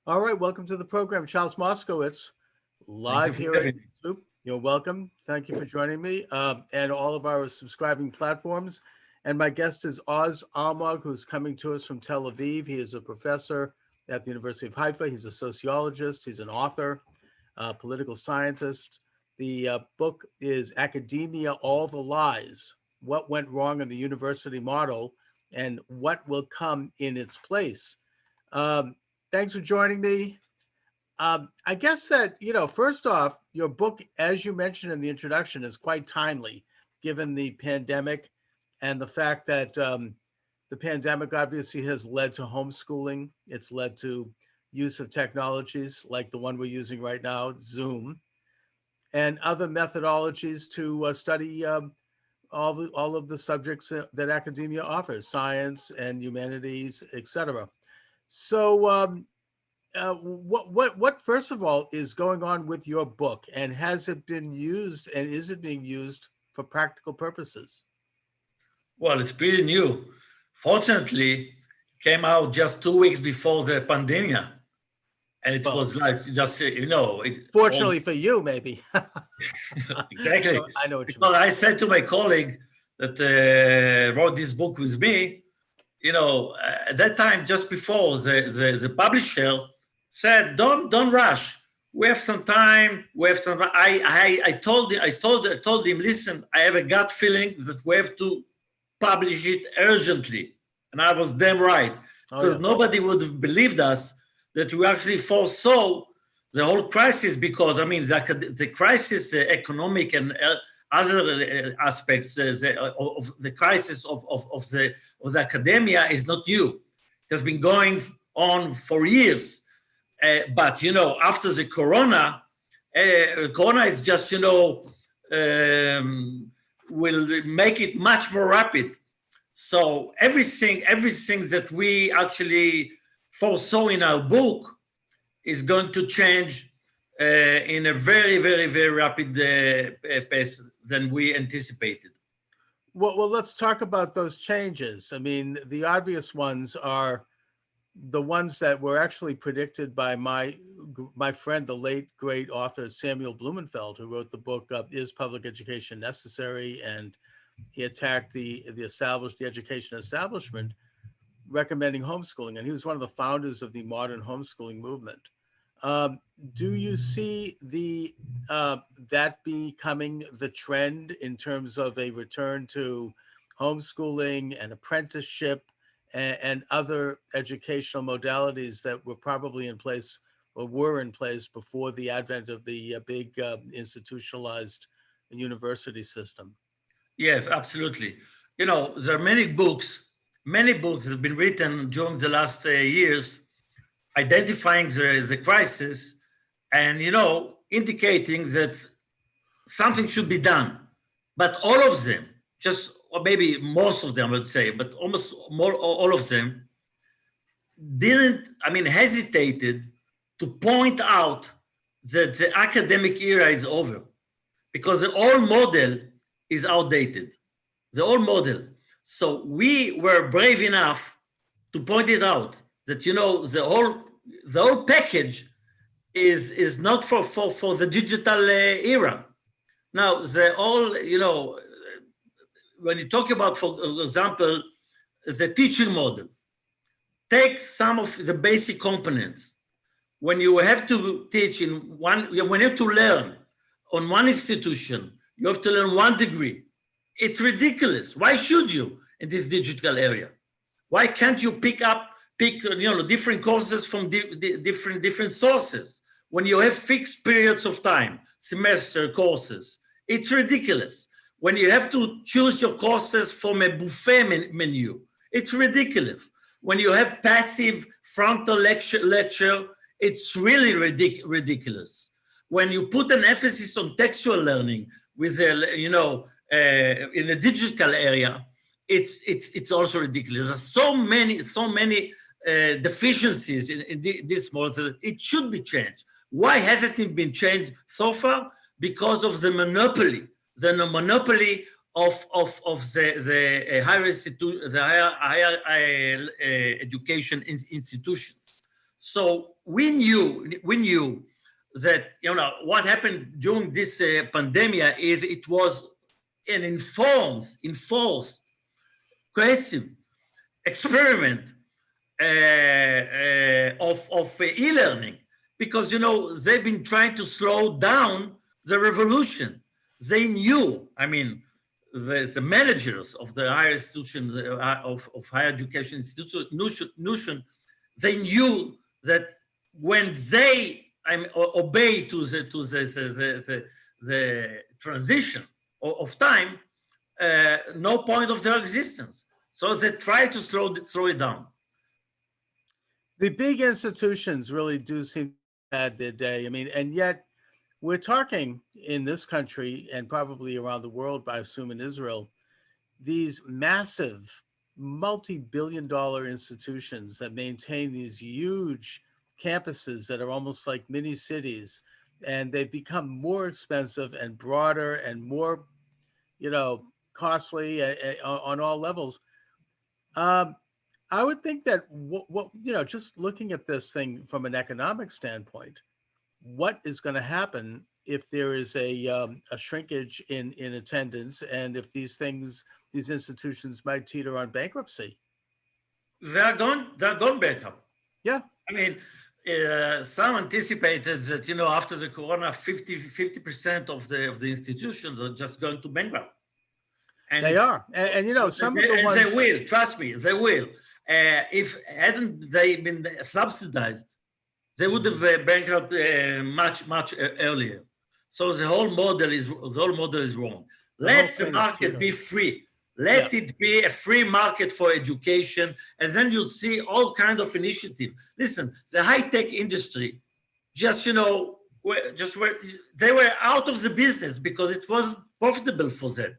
All right, welcome to the program, Charles Moscowitz, Thank you live for here at having me. YouTube. You're welcome. Thank you for joining me and all of our subscribing platforms. And my guest is Oz Almog, who's coming to us from Tel Aviv. He is a professor at the University of Haifa. He's a sociologist. He's an author, political scientist. The book is Academia: All the Lies: What Went Wrong in the University Model and What Will Come in Its Place. Um, Thanks for joining me. I guess that, first off, your book, as you mentioned in the introduction, is quite timely given the pandemic and the fact that the pandemic obviously has led to homeschooling. It's led to use of technologies like the one we're using right now, Zoom, and other methodologies to study all of the subjects that academia offers, science and humanities, etc. So, what first of all is going on with your book, and has it been used, and is it being used for practical purposes? Well, it's pretty new. Fortunately, came out just 2 weeks before the pandemic, and it Well, was like just it all fortunately for you, maybe. exactly I know what you mean. because I said to my colleague that wrote this book with me, at that time, just before the publisher said, don't rush. We have some time. We have some. I told him, listen, I have a gut feeling that we have to publish it urgently, and I was damn right Oh because yeah. nobody would have believed us that we actually foresaw the whole crisis. Because I mean, the crisis, economic and other aspects of the crisis of the academia is not new. It has been going on for years. But after the corona is just will make it much more rapid. So everything that we actually foresaw in our book is going to change in a very, very, very rapid pace than we anticipated. Well, let's talk about those changes. I mean, the obvious ones are the ones that were actually predicted by my friend, the late great author Samuel Blumenfeld, who wrote the book "Is Public Education Necessary?" and he attacked the education establishment, recommending homeschooling, and he was one of the founders of the modern homeschooling movement. Um, do you see that becoming the trend in terms of a return to homeschooling and apprenticeship and other educational modalities that were probably in place or were in place before the advent of the big institutionalized university system? Yes, absolutely. There are many books that have been written during the last years identifying the crisis and, indicating that something should be done. But all of them, just or maybe most of them, I would say, but almost more all of them hesitated to point out that the academic era is over because the old model is outdated. The old model. So we were brave enough to point it out that the whole package is not for the digital era. Now the all when you talk about, for example, the teaching model, take some of the basic components. When you have to teach in one, when you have to learn on one institution, you have to learn one degree. It's ridiculous. Why should you in this digital area? Why can't you pick different courses from different sources when you have fixed periods of time, semester courses? It's ridiculous. When you have to choose your courses from a buffet menu, it's ridiculous. When you have passive frontal lecture, it's really ridiculous. When you put an emphasis on textual learning with in the digital area, it's also ridiculous. There's so many deficiencies in this model. It should be changed. Why hasn't it been changed so far? Because of the monopoly of the higher education institutions. So we knew that, what happened during this pandemic is it was an enforced, cohesive experiment of e-learning, because they've been trying to slow down the revolution. They knew, the managers of the higher institution of higher education institution, they knew that when they obey to the transition of time, no point of their existence. So they try to slow it down. The big institutions really do seem to have had their day. And yet we're talking in this country and probably around the world, I assume in Israel, these massive multi-billion-dollar institutions that maintain these huge campuses that are almost like mini cities, and they've become more expensive and broader and more, costly on all levels. I would think that just looking at this thing from an economic standpoint, what is going to happen if there is a shrinkage in attendance, and if these institutions might teeter on bankruptcy? They're gone bankrupt. Yeah. Some anticipated that, after the corona, 50% of the institutions are just going to bankrupt. And they are. And some of the ones... They will, trust me, they will. If hadn't they been subsidized, they would have bankrupt much earlier. So the whole model is wrong. Let the market be free. Let it be a free market for education, and then you'll see all kinds of initiative. Listen, the high-tech industry, they were out of the business because it was profitable for them,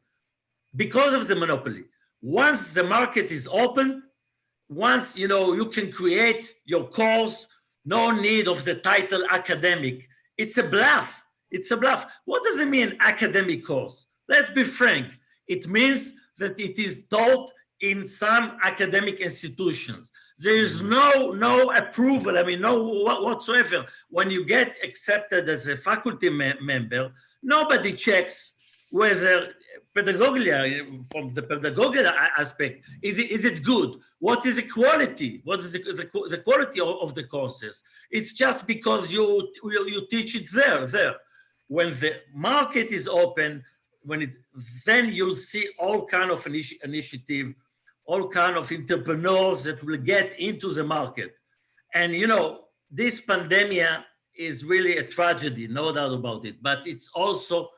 because of the monopoly. Once the market is open, once you can create your course, no need of the title academic. It's a bluff. What does it mean, academic course? Let's be frank. It means that it is taught in some academic institutions. There is no approval, no whatsoever. When you get accepted as a faculty member, nobody checks whether pedagogically, from the pedagogical aspect, is it good? What is the quality? What is the quality of the courses? It's just because you teach it there. When the market is open, then you'll see all kind of initiative, all kind of entrepreneurs that will get into the market. And this pandemic is really a tragedy, no doubt about it. But it's also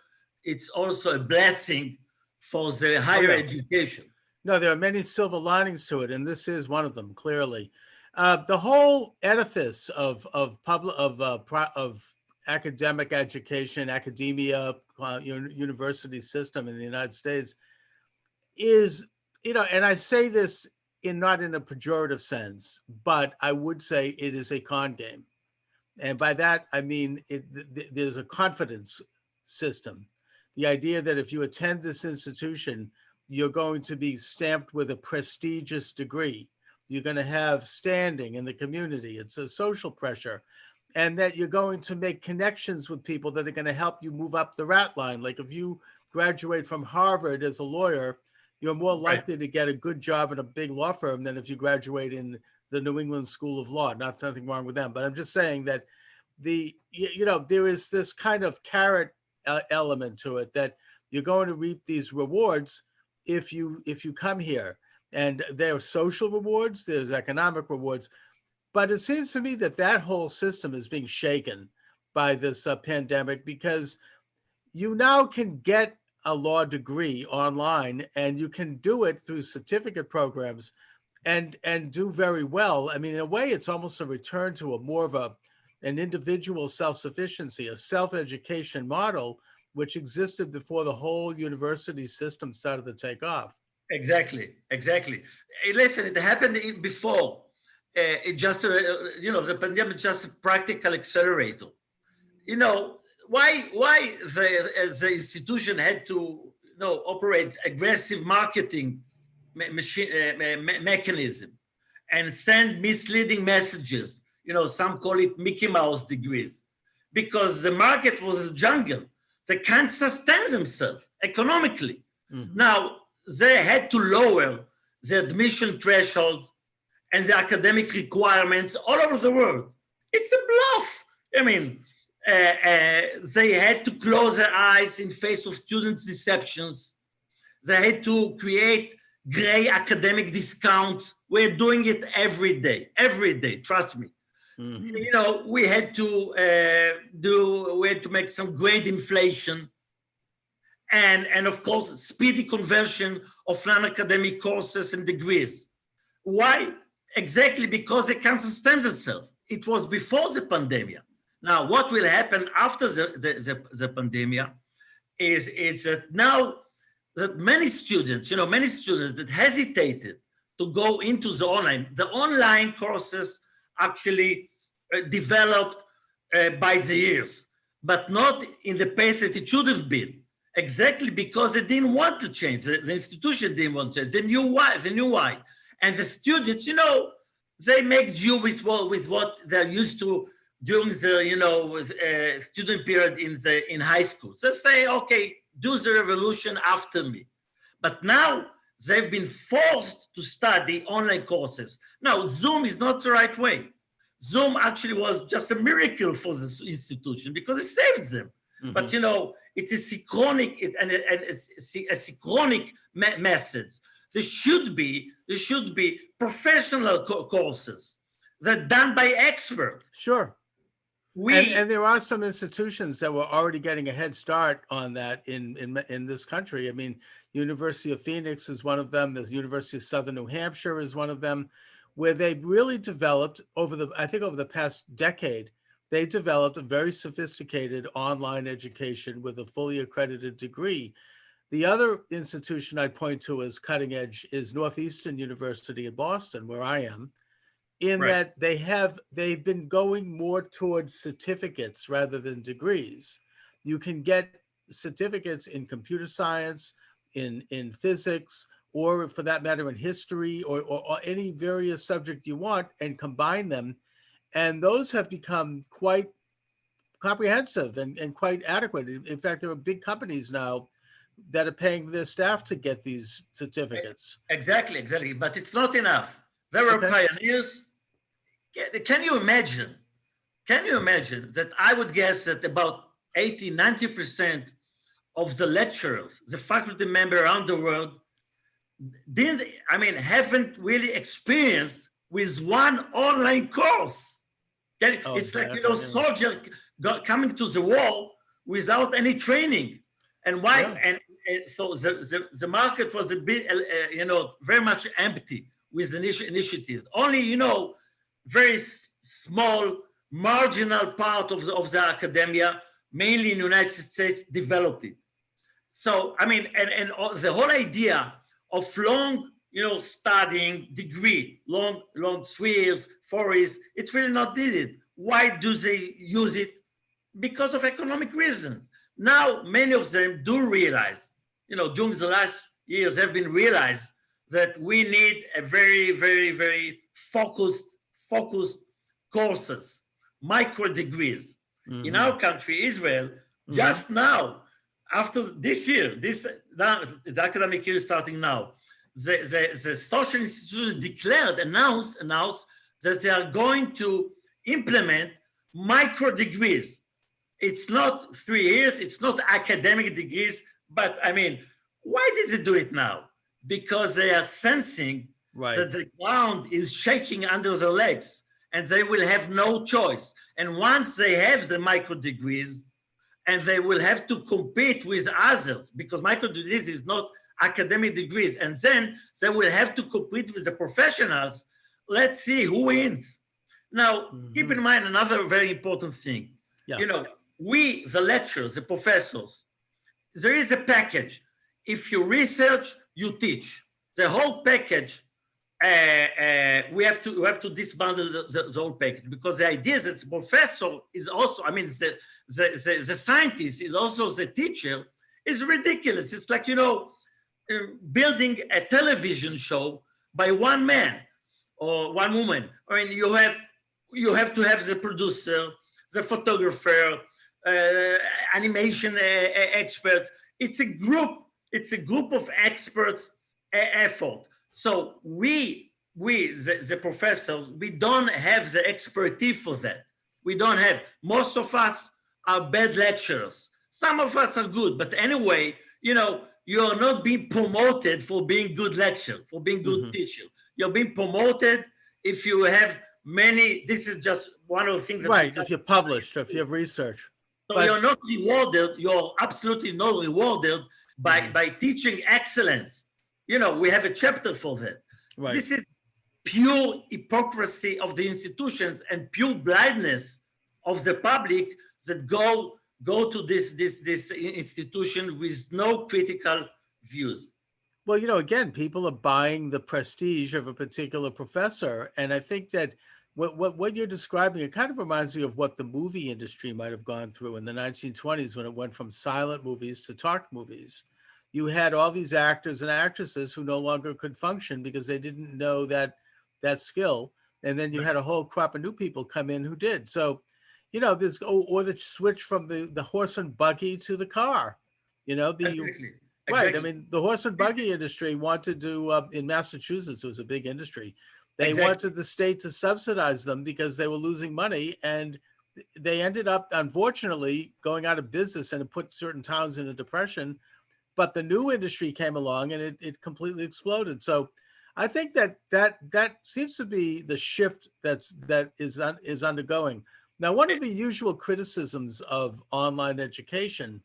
a blessing for the higher education. No, there are many silver linings to it, and this is one of them, clearly. The whole edifice of academic education, academia, university system in the United States is, and I say this not in a pejorative sense, but I would say it is a con game. And by that, I mean, there's a confidence system. The idea that if you attend this institution, you're going to be stamped with a prestigious degree. You're going to have standing in the community. It's a social pressure. And that you're going to make connections with people that are going to help you move up the rat line. Like if you graduate from Harvard as a lawyer, you're more likely to get a good job in a big law firm than if you graduate in the New England School of Law. Nothing wrong with them, but I'm just saying that there is this kind of carrot element to it, that you're going to reap these rewards if you come here. And there are social rewards, there's economic rewards. But it seems to me that whole system is being shaken by this pandemic, because you now can get a law degree online, and you can do it through certificate programs and do very well. In a way, it's almost a return to more of an individual self-sufficiency, a self-education model, which existed before the whole university system started to take off. Exactly. Listen, it happened before. It just, the pandemic is just a practical accelerator. Why the institution had to, operate aggressive marketing mechanism and send misleading messages. some call it Mickey Mouse degrees, because the market was a jungle. They can't sustain themselves economically. Mhm. Now, they had to lower the admission threshold and the academic requirements all over the world. It's a bluff. I mean, they had to close their eyes in face of students' deceptions. They had to create gray academic discounts. We're doing it every day, trust me. Mhm. We had to make some grade inflation and of course, speedy conversion of non-academic courses and degrees. Why? Exactly because they can't sustain themselves. It was before the pandemic. Now, what will happen after the pandemic is that now that many students that hesitated to go into the online courses actually developed by the years, but not in the pace that it should have been. Exactly because they didn't want to change. The institution didn't want to change. They knew why. And the students, they make do with what they're used to during the student period in high school. They say, okay, do the revolution after me. But now they've been forced to study online courses. Now, Zoom is not the right way. Zoom actually was just a miracle for this institution because it saved them. Mhm. But it is synchronic and a synchronic message. There should be professional courses that are done by experts. Sure. And there are some institutions that were already getting a head start on that in this country. I mean, University of Phoenix is one of them. The University of Southern New Hampshire is one of them, where they really developed over the past decade. They developed a very sophisticated online education with a fully accredited degree. The other institution I'd point to as cutting edge is Northeastern University in Boston, where I am, in Right. that they've been going more towards certificates rather than degrees. You can get certificates in computer science, in physics, or for that matter, in history or any various subject you want, and combine them. And those have become quite comprehensive and quite adequate. In fact, there are big companies now that are paying their staff to get these certificates. Exactly. But it's not enough. There were Okay. pioneers. Can you imagine? That I would guess that about 80, 90% of the lecturers, the faculty member around the world, haven't really experienced with one online course. It's like, Exactly, yeah. soldier coming to the war without any training. And why? Yeah. And so the market was a bit, very much empty with initiatives. Only, very small, marginal part of the academia, mainly in the United States, developed it. So, and the whole idea of long, studying degree, long 3 years, 4 years, it's really not needed. Why do they use it? Because of economic reasons. Now, many of them do realize, during the last years have been realized that we need a very, very, very focused courses, micro degrees. In our country, Israel, just now, after this year, the academic year is starting now, the social institutions announced that they are going to implement micro degrees. It's not 3 years, it's not academic degrees, but why did they do it now? Because they are sensing that the ground is shaking under their legs and they will have no choice. And once they have the micro degrees, and they will have to compete with others because micro degrees is not academic degrees. And then they will have to compete with the professionals. Let's see who wins. Now, keep in mind another very important thing. Yeah. We, the lecturers, the professors, there is a package. If you research, you teach. The whole package, we have to disbundle the whole package because the idea is that the professor is also, the scientist is also the teacher is ridiculous. It's like, building a television show by one man or one woman. You have you have to have the producer, the photographer, animation expert. It's a group. It's a group of experts effort. So the professors, we don't have the expertise for that. We don't have. Most of us are bad lecturers. Some of us are good, but anyway, you are not being promoted for being good lecturer, for being good teacher. You're being promoted if you have many. This is just one of the things that right. If you're published, or if you have research. So But you're not rewarded. You're absolutely not rewarded by teaching excellence. We have a chapter for that. right. This is pure hypocrisy of the institutions and pure blindness of the public that go to this institution with no critical views. Well, again, people are buying the prestige of a particular professor, and I think that what you're describing, it kind of reminds me of what the movie industry might have gone through in the 1920s when it went from silent movies to talk movies. You had all these actors and actresses who no longer could function because they didn't know that skill, and then you had a whole crop of new people come in who did. So, this or the switch from the horse and buggy to the car. Exactly. Right. I mean, the horse and buggy industry wanted to, in Massachusetts, it was a big industry. They wanted the state to subsidize them because they were losing money. And they ended up, unfortunately, going out of business, and it put certain towns in a depression. But the new industry came along and it completely exploded. So I think that seems to be the shift that is undergoing. Now, one of the usual criticisms of online education,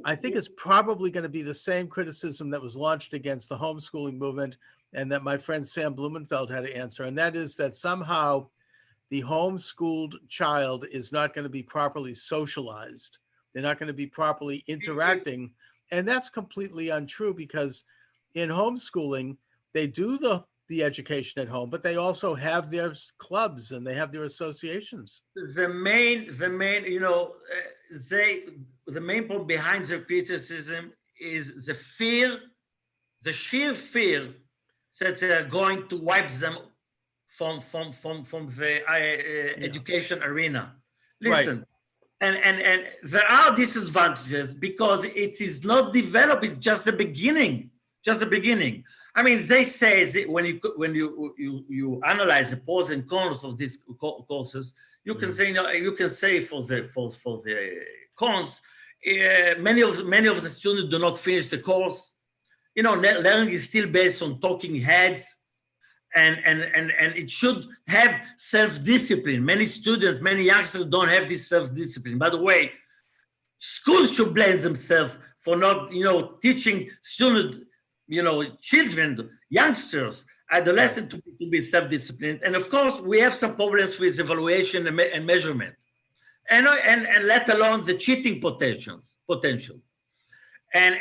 I think, is probably going to be the same criticism that was launched against the homeschooling movement and that my friend Sam Blumenfeld had to answer. And that is that somehow the homeschooled child is not going to be properly socialized. They're not going to be properly interacting. And that's completely untrue, because in homeschooling, they do the education at home, but they also have their clubs and they have their associations. The main the main point behind the criticism is the sheer fear that they are going to wipe them from the education arena. Listen, Right. and there are disadvantages because it is not developed. It's just the beginning. Just the beginning. I mean, they say when you analyze the pros and cons of these courses, you can say for the cons, many of the students do not finish the course. Learning is still based on talking heads, and it should have self-discipline. Many students, many youngsters don't have this self-discipline. By the way, schools should blame themselves for not, teaching students, children, youngsters, adolescents to be self-disciplined. And of course, we have some problems with evaluation and measurement, and let alone the cheating potential. And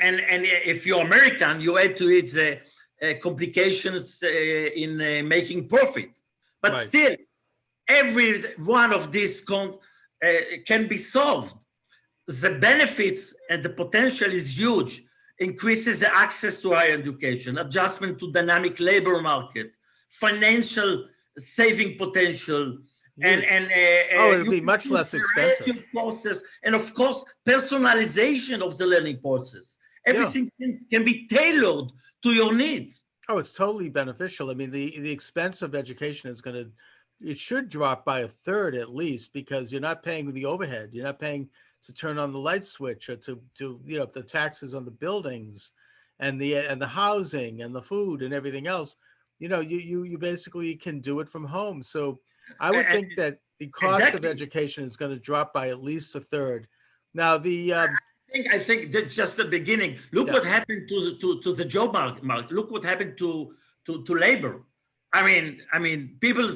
if you're American, you add to it the complications in making profit. But Right. still, every one of these can be solved. The benefits and the potential is huge. Increases the access to higher education, adjustment to dynamic labor market, financial saving potential, and it'll be much less expensive. Process, and of course, personalization of the learning process. Everything can be tailored to your needs. Oh, it's totally beneficial. I mean, the expense of education it should drop by a third at least, because you're not paying the overhead. You're not paying to turn on the light switch, or to the taxes on the buildings and the housing and the food and everything else. You basically can do it from home. So I would think that the cost of education is going to drop by at least a third. Now, I think that's just the beginning. Look what happened to the job market. Look what happened to labor. I mean, people.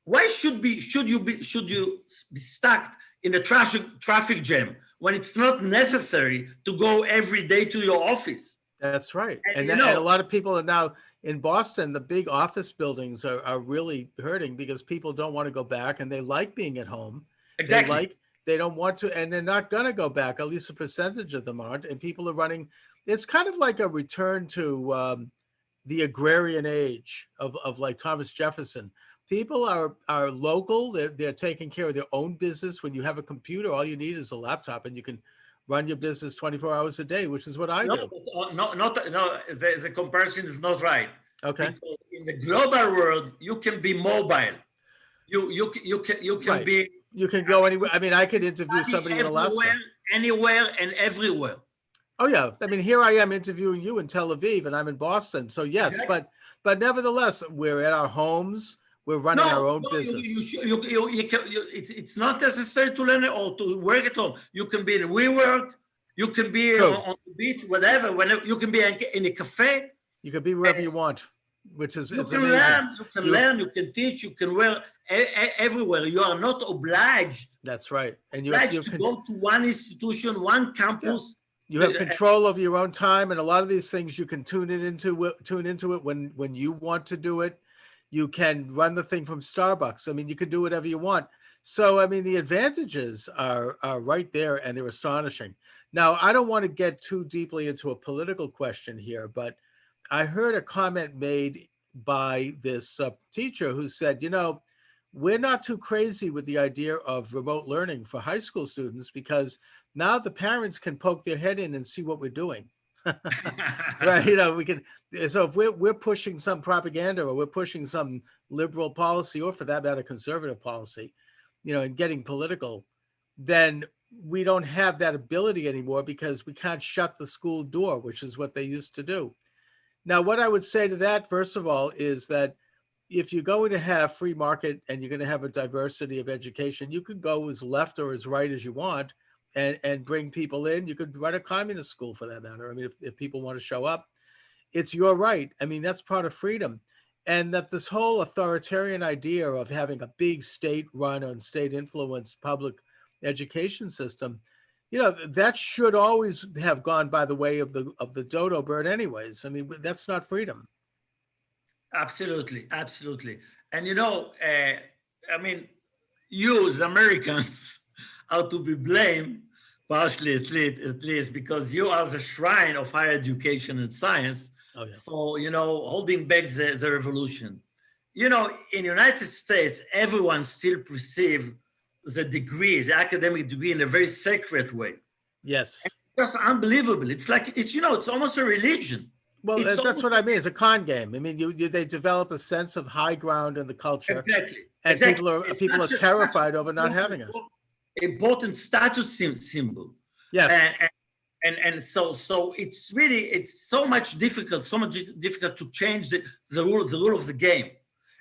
Why should you be stuck in a traffic jam when it's not necessary to go every day to your office? That's right. And a lot of people are now in Boston. The big office buildings are really hurting because people don't want to go back, and they like being at home. Exactly. They don't want to, and they're not going to go back. At least a percentage of them aren't. And people are running. It's kind of like a return to the agrarian age of like Thomas Jefferson. people are local. They're taking care of their own business. When you have a computer, all you need is a laptop, and you can run your business 24 hours a day, which is what I No, do. no. The comparison is not right. Okay. Because in the global world, you can be mobile. You can Right. be. You can go anywhere. I mean, I could interview somebody in Alaska. Anywhere and everywhere. Oh yeah. I mean, here I am interviewing you in Tel Aviv, and I'm in Boston. So yes, Exactly. but nevertheless, we're at our homes. We're running our own business. It's not necessary to learn or to work at home. You can be in WeWork. You can be True. on the beach, whatever. Whenever you can be in a cafe. You can be wherever you want, which is You can amazing. learn. You can learn. You can teach. You can work everywhere. You are not obliged. That's right. And You go to one institution, one campus. You have control of your own time, and a lot of these things you can tune into it when you want to do it. You can run the thing from Starbucks. I mean, you can do whatever you want. So, I mean, the advantages are right there, and they're astonishing. Now, I don't want to get too deeply into a political question here, but I heard a comment made by this teacher who said, we're not too crazy with the idea of remote learning for high school students because now the parents can poke their head in and see what we're doing. Right. We can. So if we're pushing some propaganda or we're pushing some liberal policy, or for that matter, conservative policy, and getting political, then we don't have that ability anymore because we can't shut the school door, which is what they used to do. Now, what I would say to that, first of all, is that if you're going to have free market and you're going to have a diversity of education, you can go as left or as right as you want and bring people in. You could run a communist school for that matter. I mean, if people want to show up, it's your right. I mean, that's part of freedom. And that this whole authoritarian idea of having a big state-run and state-influenced public education system, that should always have gone by the way of the dodo bird anyways. I mean, that's not freedom. Absolutely. And I mean, you as Americans are to be blamed, partially at least, because you are the shrine of higher education and science for, holding back the revolution. In the United States, everyone still perceives the academic degree in a very sacred way. Yes. And it's just unbelievable. It's like, it's almost a religion. Well, that's what I mean. It's a con game. I mean, they develop a sense of high ground in the culture. Exactly. And people are terrified over not having it. Important status symbol. Yes. And so it's so much difficult to change the rule of the game.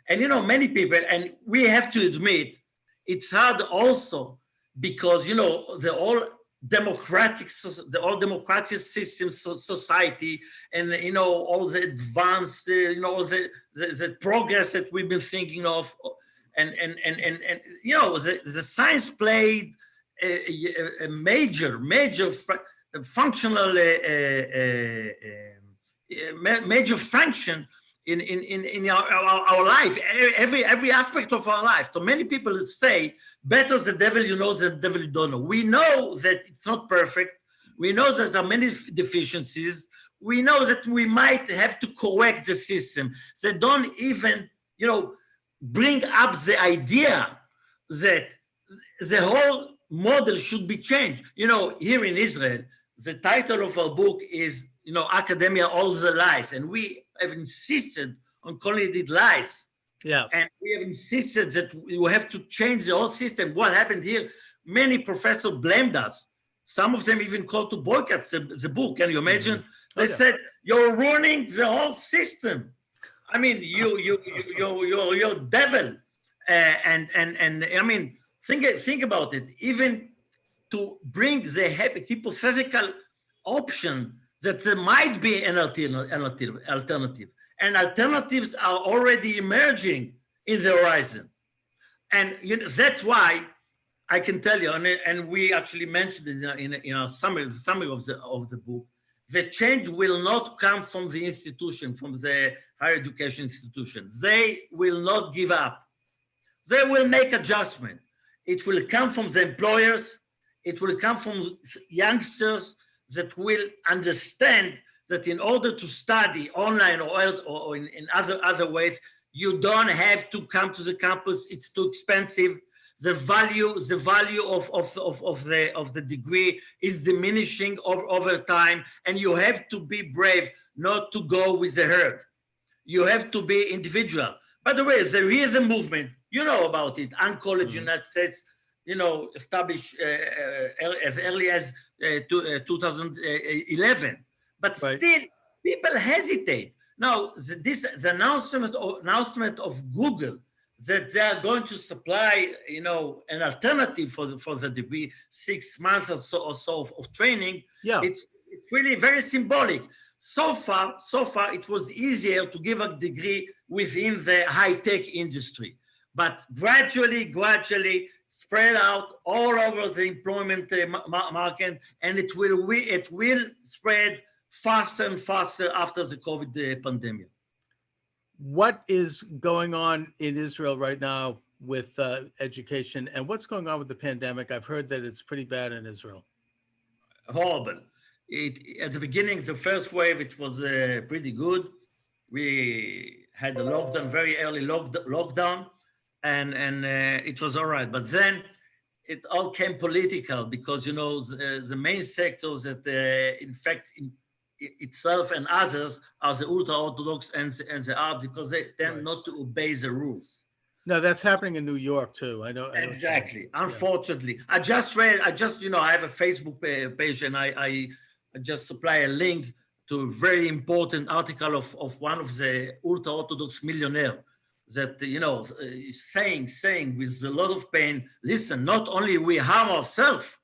And many people, and we have to admit, it's hard also because the all democratic system society, and all the advanced all the progress that we've been thinking of, and the science played a major functional major function in our life, every aspect of our life. So many people say, better the devil you know than the devil you don't know. We know that it's not perfect. We know that there are many deficiencies. We know that we might have to correct the system. So don't even, bring up the idea that the whole model should be changed. Here in Israel, the title of our book is, Academia, All the Lies. And we have insisted on calling it lies. Yeah. And we have insisted that we have to change the whole system. What happened here? Many professors blamed us. Some of them even called to boycott the book. Can you imagine? Mm-hmm. They said, you're ruining the whole system. I mean, you're devil. And I mean, think about it. Even to bring the hypothetical option that there might be an alternative. And alternatives are already emerging in the horizon. And that's why I can tell you, and we actually mentioned it in our summary of the book, the change will not come from the institution, from the higher education institution. They will not give up. They will make adjustment. It will come from the employers. It will come from youngsters that will understand that in order to study online or in other ways, You don't have to come to the campus. It's too expensive. The value of the degree is diminishing over time, and you have to be brave not to go with the herd. You have to be individual. By the way, there is a movement, you know about it, Uncollege United States, established as early as 2011. But still, people hesitate. Now, the announcement of Google that they are going to supply, an alternative for the degree, 6 months or so of training. Yeah, it's really very symbolic. So far, it was easier to give a degree within the high-tech industry, but gradually spread out all over the employment market, and it will spread faster and faster after the COVID pandemic. What is going on in Israel right now with education, and what's going on with the pandemic? I've heard that it's pretty bad in Israel. Horrible. At the beginning, the first wave, it was pretty good. We had the lockdown, very early lockdown, and it was all right. But then it all came political because, the main sectors that infect itself and others are the ultra-Orthodox and the Arab, because they tend not to obey the rules. No, that's happening in New York too. I know. Exactly. Unfortunately, I have a Facebook page, and I just supply a link to a very important article of one of the ultra-Orthodox millionaire that, saying with a lot of pain, listen, not only we harm ourselves,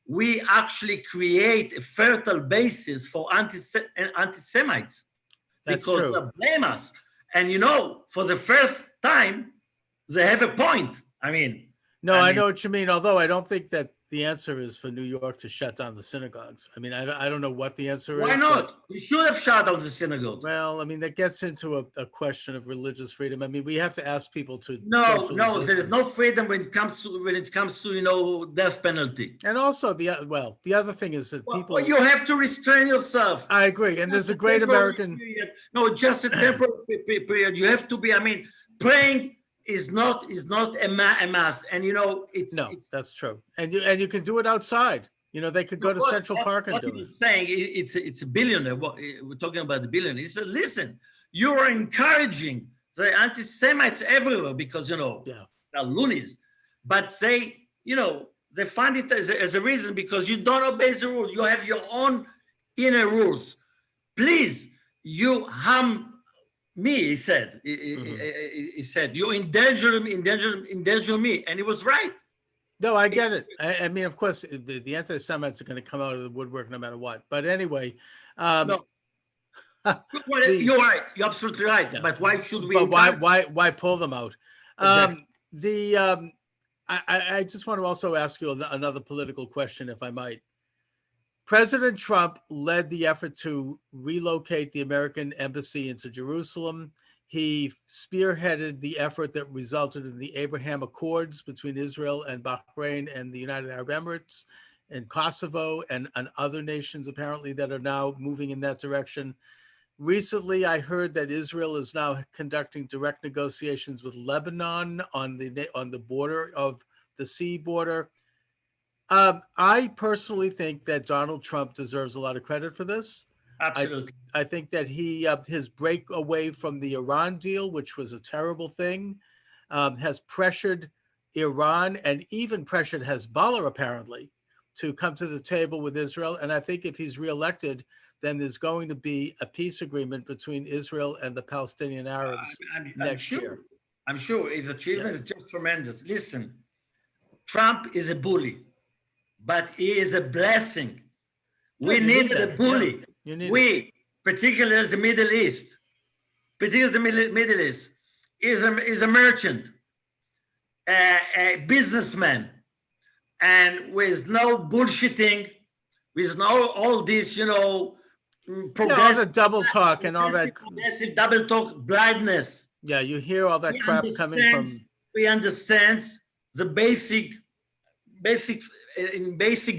we actually create a fertile basis for anti-Semites. That's because true. They blame us. And, for the first time, they have a point. I know what you mean. Although I don't think that the answer is for New York to shut down the synagogues. I don't know what the answer is. Why not? We should have shut down the synagogues. Well, that gets into a question of religious freedom. We have to ask people to. No, there is no freedom when it comes to death penalty. And also the other thing is that people. Well, you have to restrain yourself. I agree, and there's a great American. Period. No, just a temporary period. You have to be. Praying is not a mass, and it's that's true, and you can do it outside. They could go to Central Park and do it. He's saying it's a billionaire. We're talking about the billionaire. He said, listen, you are encouraging the anti-Semites everywhere because they're loonies, but they find it as a reason because you don't obey the rules. You have your own inner rules. Please, you harm me, he said. He said, you endanger me. And he was right. No, I get it. Of course, the anti-Semites are going to come out of the woodwork no matter what. But anyway. No. You're right. You're absolutely right. Yeah. But why should we? But why pull them out? Exactly. I just want to also ask you another political question, if I might. President Trump led the effort to relocate the American embassy into Jerusalem. He spearheaded the effort that resulted in the Abraham Accords between Israel and Bahrain and the United Arab Emirates and Kosovo and other nations apparently that are now moving in that direction. Recently, I heard that Israel is now conducting direct negotiations with Lebanon on the border of the sea border. I personally think that Donald Trump deserves a lot of credit for this. Absolutely. I think that his break away from the Iran deal, which was a terrible thing, has pressured Iran and even pressured Hezbollah, apparently, to come to the table with Israel. And I think if he's reelected, then there's going to be a peace agreement between Israel and the Palestinian Arabs next year. I'm sure his achievement is just tremendous. Listen, Trump is a bully, but he is a blessing. We need a bully. Yeah. Particularly the Middle East, is a merchant, a businessman, and with no bullshitting, with no all this, all the double talk and all that progressive double talk, blindness. Yeah, you hear all that crap coming from. We understand the basic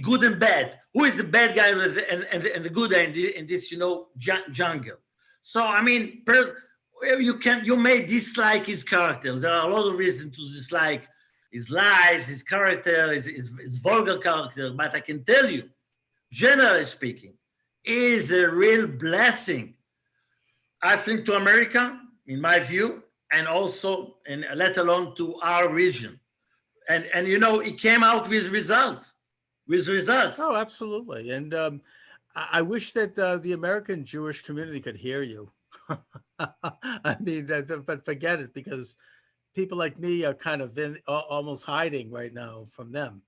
good and bad. Who is the bad guy and the good guy in this jungle? So Well, you may dislike his character. There are a lot of reasons to dislike his lies, his character, his vulgar character. But I can tell you, generally speaking, he is a real blessing, I think, to America, in my view, and also, and let alone to our region. And you know, he came out with results, with results. Oh, absolutely. And I wish that the American Jewish community could hear you. I mean, but forget it, because people like me are kind of almost hiding right now from them.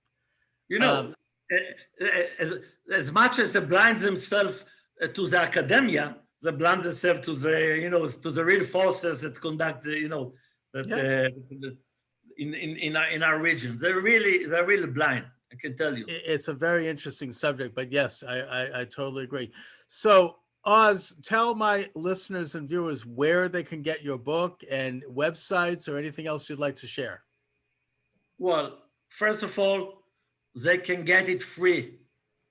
You know, as much as they blind themselves to the academia, they blind themselves to the, you know, to the real forces that conduct, you know, that in our region. They're really blind. I can tell you. It's a very interesting subject, but yes, I totally agree. So, Oz, tell my listeners and viewers where they can get your book and websites or anything else you'd like to share. Well, first of all, they can get it free.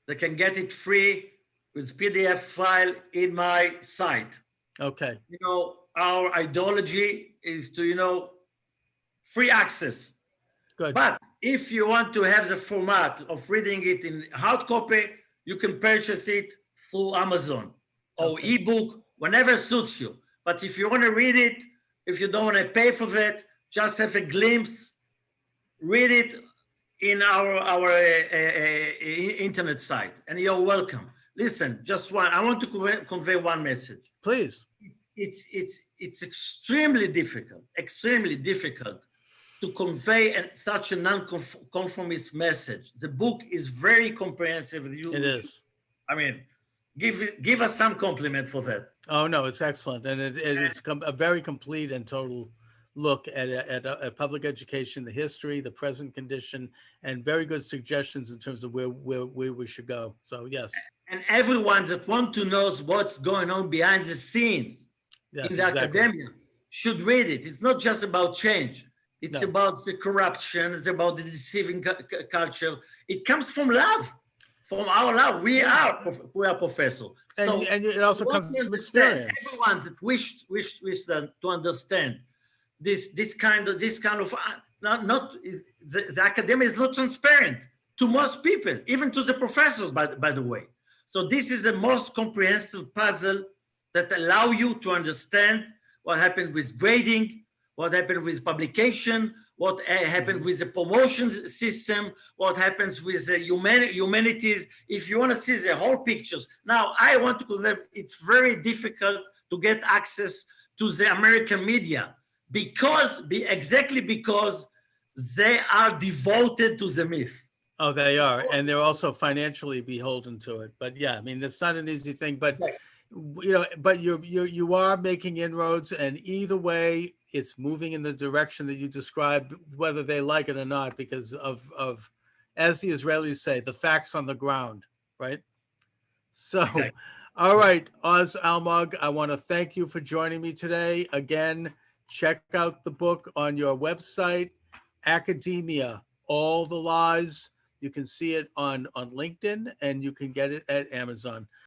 They can get it free with PDF file in my site. Okay. You know, our ideology is to, you know, free access. Good. But if you want to have the format of reading it in hard copy, you can purchase it through Amazon or ebook, whenever suits you. But if you want to read it, if you don't want to pay for that, just have a glimpse, read it in our internet site, and you're welcome. Listen, I want to convey one message. Please. It's extremely difficult to convey such a non-conformist message. The book is very comprehensive. It is. I mean, give us some compliment for that. Oh no, it's excellent, and it is a very complete and total look at public education, the history, the present condition, and very good suggestions in terms of where we should go. So yes. And everyone that wants to know what's going on behind the scenes in the academia should read it. It's not just about change. It's about the corruption. It's about the deceiving culture. It comes from love, from our love. We are professors. So and it also comes from experience. Everyone that wish to understand this kind of the academia is not transparent to most people, even to the professors, by the way. So this is the most comprehensive puzzle that allow you to understand what happened with grading, what happened with publication, what happened with the promotion system, what happens with the humanities. If you want to see the whole pictures. Now, I want to convey, it's very difficult to get access to the American media exactly because they are devoted to the myth. Oh, they are. And they're also financially beholden to it. But yeah, I mean, it's not an easy thing, but you know, but you are making inroads, and either way, it's moving in the direction that you described, whether they like it or not, because of as the Israelis say, the facts on the ground, right? So, exactly. All right, Oz Almog, I want to thank you for joining me today. Again, check out the book on your website, Academia, All the Lies. You can see it on LinkedIn, and you can get it at Amazon.